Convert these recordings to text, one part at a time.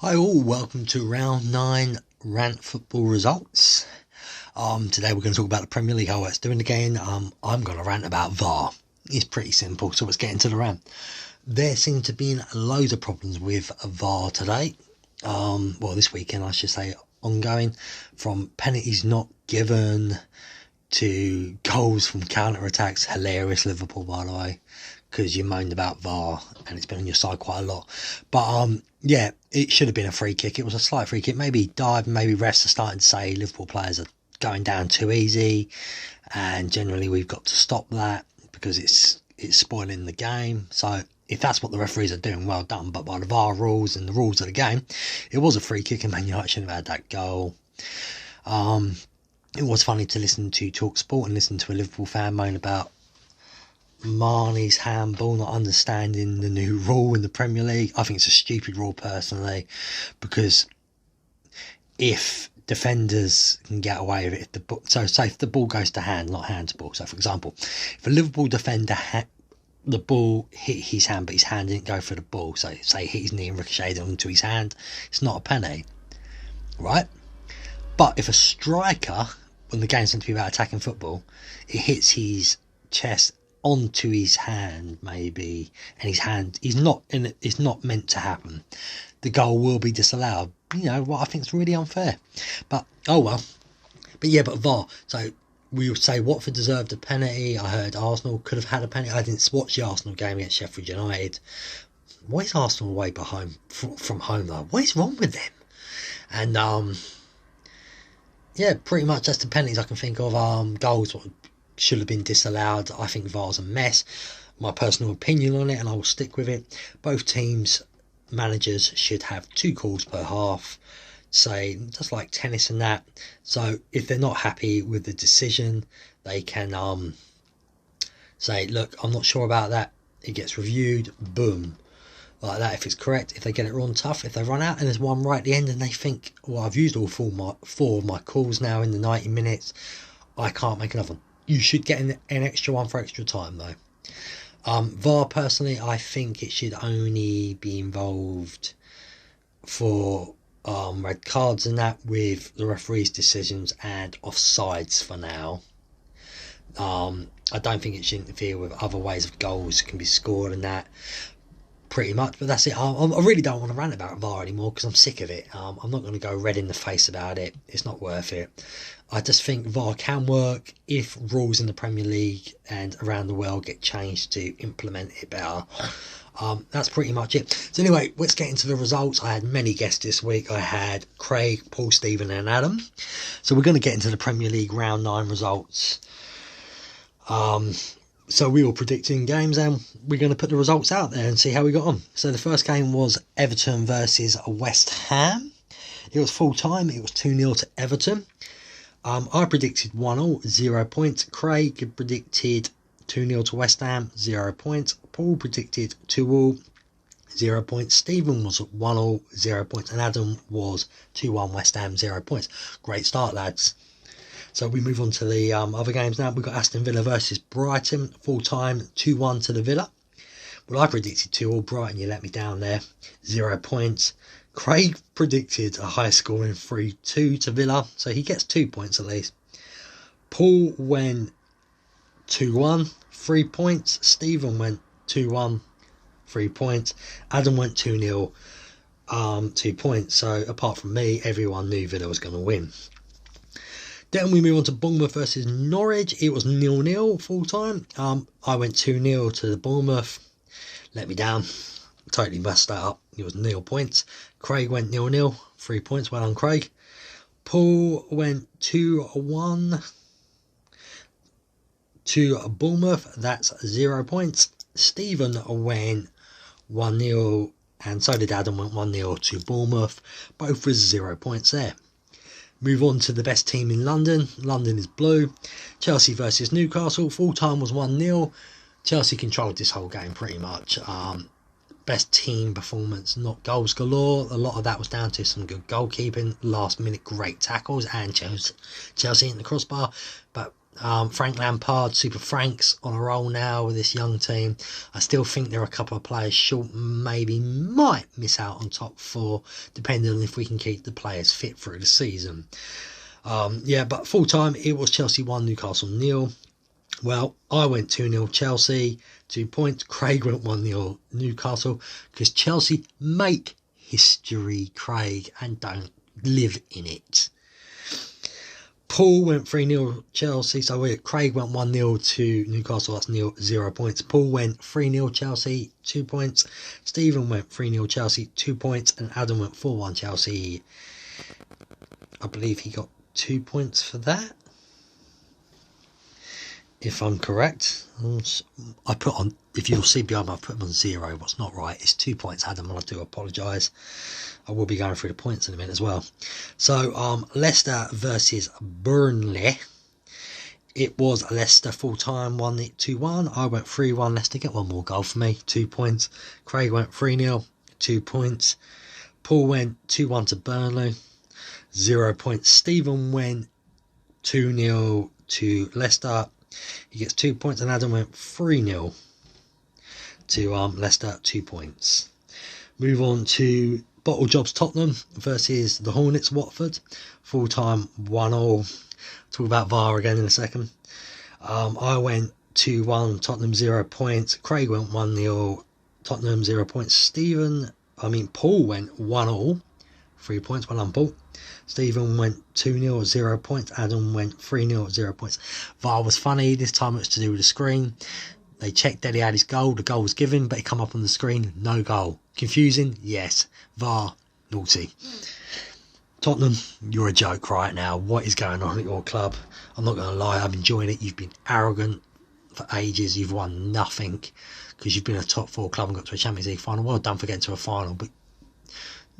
Hi all, welcome to round 9 Rant Football results. Today we're going to talk about the Premier League, how it's doing again. I'm going to rant about VAR. It's pretty simple, so let's get into the rant. There seem to be loads of problems with VAR today. Well, this weekend I should say, ongoing, from penalties not given to goals from counter-attacks. Hilarious Liverpool, by the way, because you moaned about VAR and it's been on your side quite a lot. But yeah, it should have been a free kick. It was a slight free kick. Maybe dive, maybe refs are starting to say Liverpool players are going down too easy, and generally we've got to stop that because it's spoiling the game. So if that's what the referees are doing, well done. But by the VAR rules and the rules of the game, it was a free kick and Man United shouldn't have had that goal. It was funny to listen to TalkSport and listen to a Liverpool fan moan about Marnie's handball, not understanding the new rule in the Premier League. I think it's a stupid rule personally, because if defenders can get away with it, say if the ball goes to hand, not hand to ball. So for example, if a Liverpool defender the ball hit his hand, but his hand didn't go for the ball, so say hit his knee and ricocheted onto his hand, it's not a penalty, right? But if a striker, when the game's meant to be about attacking football, it hits his chest onto his hand maybe, and his hand is not in it, it's not meant to happen, the goal will be disallowed. You know what I think is really unfair, but oh well. But yeah, but VAR, so we would say Watford deserved a penalty. I heard Arsenal could have had a penalty. I didn't watch the Arsenal game against Sheffield United. Why is Arsenal away from home though? What is wrong with them? And yeah, pretty much that's the penalties I can think of. Goals should have been disallowed. I think VAR's a mess. My personal opinion on it, and I will stick with it. Both teams' managers should have 2 calls per half, say, just like tennis and that. So if they're not happy with the decision, they can say, look, I'm not sure about that. It gets reviewed, boom, like that. If it's correct, if they get it wrong, tough. If they run out and there's one right at the end and they think, well, I've used all 4 of my calls now in the 90 minutes, I can't make another one. You should get an extra one for extra time though. VAR, personally, I think it should only be involved for red cards and that, with the referee's decisions and offsides for now. I don't think it should interfere with other ways of goals can be scored and that, pretty much. But that's it. I really don't want to rant about VAR anymore because I'm sick of it. I'm not going to go red in the face about it. It's not worth it. I just think VAR can work if rules in the Premier League and around the world get changed to implement it better. That's pretty much it. So anyway, let's get into the results. I had many guests this week. I had Craig, Paul, Stephen and Adam. So we're going to get into the Premier League round 9 results. So we were predicting games and we're going to put the results out there and see how we got on. So the first game was Everton versus West Ham. It was full time. It was 2-0 to Everton. I predicted 1-0, 0 points. Craig predicted 2-0 to West Ham, 0 points. Paul predicted 2-0, 0 points. Stephen was 1-0, 0 points. And Adam was 2-1 West Ham, 0 points. Great start, lads. So we move on to the other games now. We've got Aston Villa versus Brighton, full time, 2-1 to the Villa. Well, I predicted 2-2, Brighton, you let me down there, 0 points. Craig predicted a high scoring 3-2 to Villa, so he gets 2 points at least. Paul went 2-1, 3 points. Stephen went 2-1, 3 points. Adam went 2-0, 2 points. So apart from me, everyone knew Villa was going to win. Then we move on to Bournemouth versus Norwich. It was 0-0 full time. I went 2-0 to the Bournemouth. Let me down. Totally messed that up. It was 0 points. Craig went 0-0, 3 points. Well done, Craig. Paul went 2-1 to Bournemouth. That's 0 points. Stephen went 1-0, and so did Adam, went 1-0 to Bournemouth. Both with 0 points there. Move on to the best team in London. London is blue. Chelsea versus Newcastle. Full time was 1-0. Chelsea controlled this whole game pretty much. Best team performance, not goals galore. A lot of that was down to some good goalkeeping, last minute great tackles, and Chelsea in the crossbar. But Frank Lampard, Super Frank's on a roll now with this young team. I still think there are a couple of players short, maybe might miss out on top four, depending on if we can keep the players fit through the season. Yeah, but full time it was Chelsea 1, Newcastle 0. Well, I went 2-0 Chelsea, 2 points. Craig went 1-0 Newcastle, because Chelsea make history, Craig, and don't live in it. Paul went 3-0 Chelsea, so Craig went 1-0 to Newcastle, that's 0 points. Paul went 3-0 Chelsea, 2 points. Stephen went 3-0 Chelsea, 2 points. And Adam went 4-1 Chelsea. I believe he got 2 points for that, if I'm correct. I put on, if you'll see behind me, I put them on 0. What's not right, it's 2 points, Adam, and I do apologise. I will be going through the points in a minute as well. So, Leicester versus Burnley. It was Leicester full time, won it 2-1. I went 3-1. Leicester, get one more goal for me, 2 points. Craig went 3-0, 2 points. Paul went 2-1 to Burnley, 0 points. Stephen went 2-0 to Leicester. He gets 2 points, and Adam went 3-0 to Leicester, 2 points. Move on to Bottle Jobs Tottenham versus the Hornets Watford. Full time 1-1. Talk about VAR again in a second. I went 2-1 Tottenham, 0 points. Craig went 1-0 Tottenham, 0 points. Paul went 1-1, 3 points. Well done, Paul. Stephen went 2-0, 0 points. Adam went 3-0, 0 points. VAR was funny. This time it was to do with the screen. They checked that he had his goal. The goal was given, but it come up on the screen. No goal. Confusing? Yes. VAR, naughty. Tottenham, you're a joke right now. What is going on at your club? I'm not going to lie, I'm enjoying it. You've been arrogant for ages. You've won nothing because you've been a top 4 club and got to a Champions League final. Well done for getting to a final, but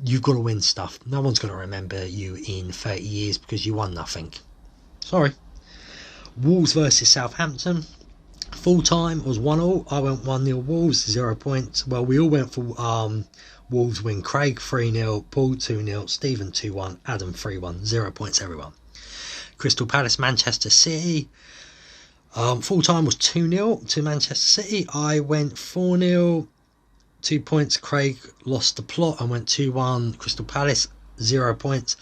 you've got to win stuff. No one's going to remember you in 30 years because you won nothing. Sorry. Wolves versus Southampton. Full time was 1-1. I went 1-0 Wolves, 0 points. Well, we all went for Wolves win. Craig 3-0, Paul 2-0, Stephen 2-1, Adam 3-1, 0 points everyone. Crystal Palace Manchester City. Full time was 2-0 to Manchester City. I went 4-0, 2 points. Craig lost the plot and went 2-1 Crystal Palace, 0 points.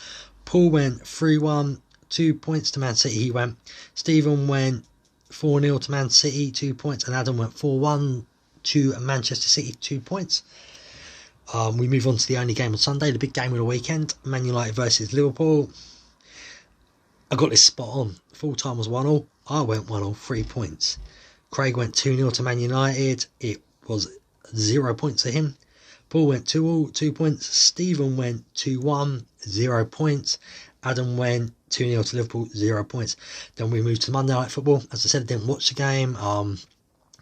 Paul went 3-1, 2 points to Man City. He went. Stephen went 4-0 to Man City, 2 points, and Adam went 4-1 to Manchester City, 2 points. We move on to the only game on Sunday, the big game of the weekend, Man United versus Liverpool. I got this spot on. Full time was 1-1. I went 1-1, 3 points. Craig went 2-0 to Man United. It was 0 points to him. Paul went 2-2, 2 points. Stephen went 2-1, 0 points. Adam went 2-0 to Liverpool, 0 points. Then we moved to Monday Night Football. As I said, I didn't watch the game.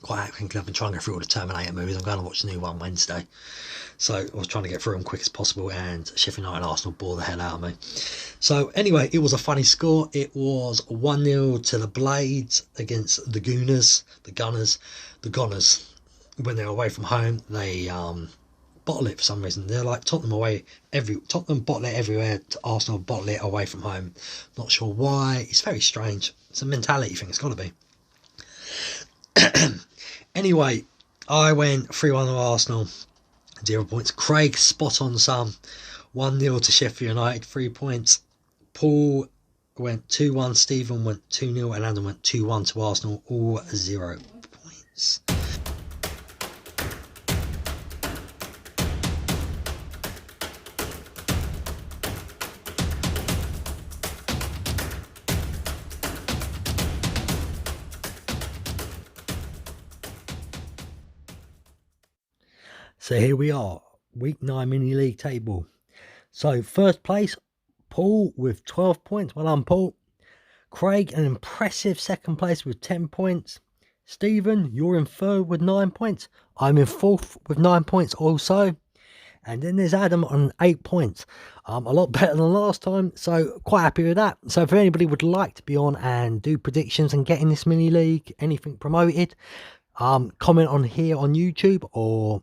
Quite frankly, I've been trying to go through all the Terminator movies. I'm going to watch the new one Wednesday. So I was trying to get through them quick as possible, and Sheffield United Arsenal bore the hell out of me. So anyway, it was a funny score. It was 1-0 to the Blades against the Gunners. When they're away from home, they bottle it for some reason. They're like Tottenham bottle it everywhere, Arsenal bottle it away from home. Not sure why. It's very strange. It's a mentality thing. It's got to be. Anyway, I went 3-1 to Arsenal, 0 points. Craig spot on some, 1-0 to Sheffield United, 3 points. Paul went 2-1, Stephen went 2-0, and Adam went 2-1 to Arsenal, all 0 points. So here we are, week 9 mini league table. So first place, Paul with 12 points. Well done, Paul. Craig, an impressive second place with 10 points. Stephen, you're in third with 9 points. I'm in fourth with 9 points also. And then there's Adam on 8 points. A lot better than last time, so quite happy with that. So if anybody would like to be on and do predictions and get in this mini league, anything promoted, comment on here on YouTube, or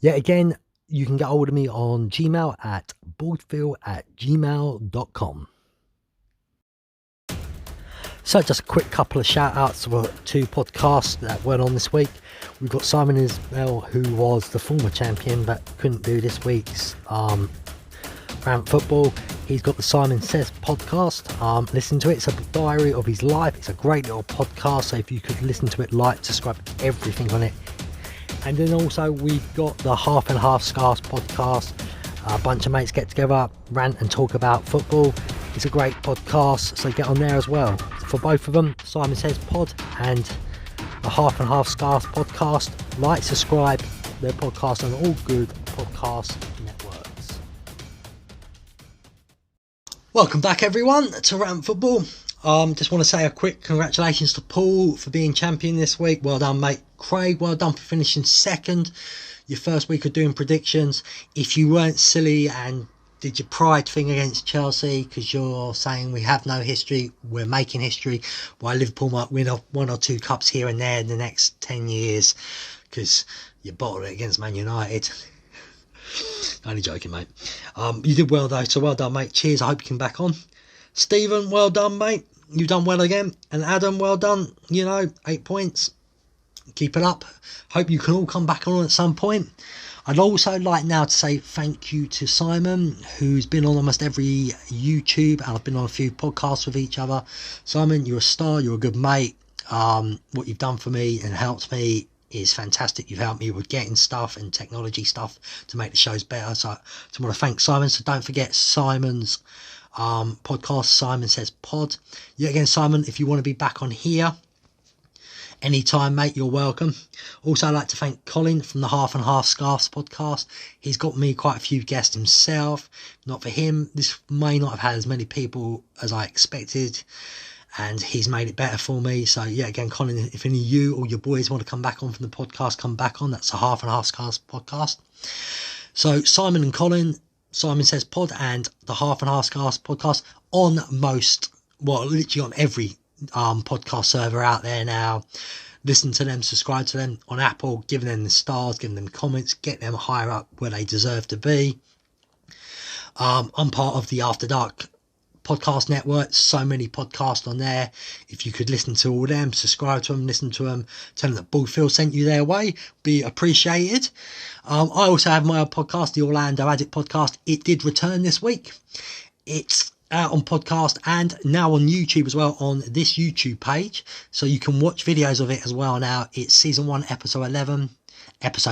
yet again, you can get hold of me on Gmail at BaldPhill@gmail.com. So just a quick couple of shout outs for 2 podcasts that went on this week. We've got Simon Isbell, who was the former champion but couldn't do this week's Rant Football. He's got the Simon Says podcast. Listen to it. It's a diary of his life. It's a great little podcast, so if you could listen to it, like, subscribe, everything on it. And then also we've got the Half and Half Scarves podcast. A bunch of mates get together, rant and talk about football. It's a great podcast, so get on there as well. For both of them, Simon Says Pod and the Half and Half Scarves podcast. Like, subscribe, their podcast on all good podcast networks. Welcome back everyone to Rant Football. Just want to say a quick congratulations to Paul for being champion this week. Well done, mate. Craig, well done for finishing second. Your first week of doing predictions. If you weren't silly and did your pride thing against Chelsea, because you're saying we have no history, we're making history, while Liverpool might win 1 or 2 cups here and there in the next 10 years, because you bottled it against Man United. Only joking, mate. You did well though, so well done, mate. Cheers, I hope you can back on. Stephen, well done, mate. You've done well again. And Adam, well done. 8 points. Keep it up. Hope you can all come back on at some point. I'd also like now to say thank you to Simon, who's been on almost every YouTube, and I've been on a few podcasts with each other. Simon, you're a star. You're a good mate. What you've done for me and helped me is fantastic. You've helped me with getting stuff and technology stuff to make the shows better. So I want to thank Simon. So don't forget Simon's podcast, Simon Says Pod. Yet again, Simon, if you want to be back on here anytime, mate, you're welcome. Also, I'd like to thank Colin from the Half and Half Scarves podcast. He's got me quite a few guests himself. Not for him, this may not have had as many people as I expected, and he's made it better for me. So yeah, again, Colin, if any of you or your boys want to come back on from the podcast, come back on. That's the Half and Half Scarves podcast. So Simon and Colin, Simon Says Pod and the Half and Half Scarves podcast on literally on every podcast server out there now. Listen to them, subscribe to them on Apple, giving them the stars, giving them comments, get them higher up where they deserve to be. I'm part of the After Dark podcast network. So many podcasts on there. If you could listen to all them, subscribe to them, listen to them, tell them that BaldPhill sent you their way, be appreciated. I also have my own podcast, the Orlando Addict podcast. It did return this week. It's out on podcast and now on YouTube as well, on this YouTube page, so you can watch videos of it as well now. It's season 1 episode 11. It's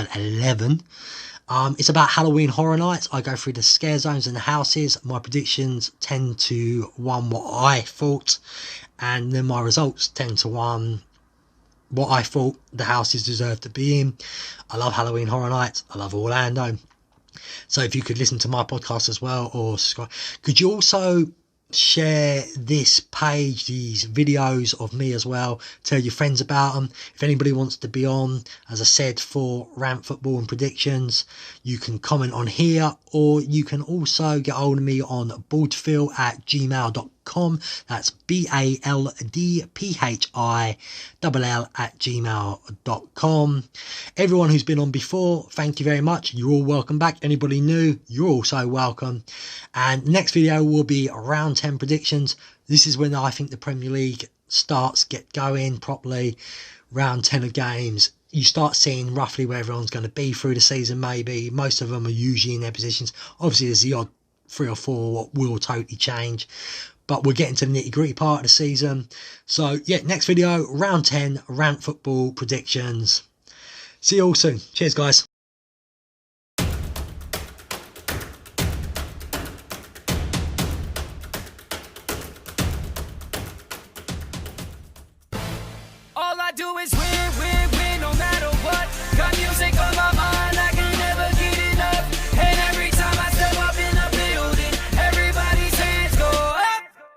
about Halloween Horror Nights. I go through the scare zones and the houses. My predictions tend to one what I thought, and then my results tend to one what I thought the houses deserve to be in. I love Halloween Horror Nights. I love Orlando. So if you could listen to my podcast as well, or subscribe. Could you also share this page, these videos of me as well, tell your friends about them. If anybody wants to be on, as I said, for Rant Football and predictions, you can comment on here, or you can also get hold of me on BaldPhill@gmail.com. That's BaldPhill@gmail.com. Everyone who's been on before, thank you very much. You're all welcome back. Anybody new, you're also welcome. And next video will be round 10 predictions. This is when I think the Premier League starts get going properly. Round 10 of games, you start seeing roughly where everyone's going to be through the season. Maybe most of them are usually in their positions. Obviously there's the odd 3 or 4 what will totally change, but we're getting to the nitty gritty part of the season. So yeah, next video, round 10, Rant Football predictions. See you all soon. Cheers guys.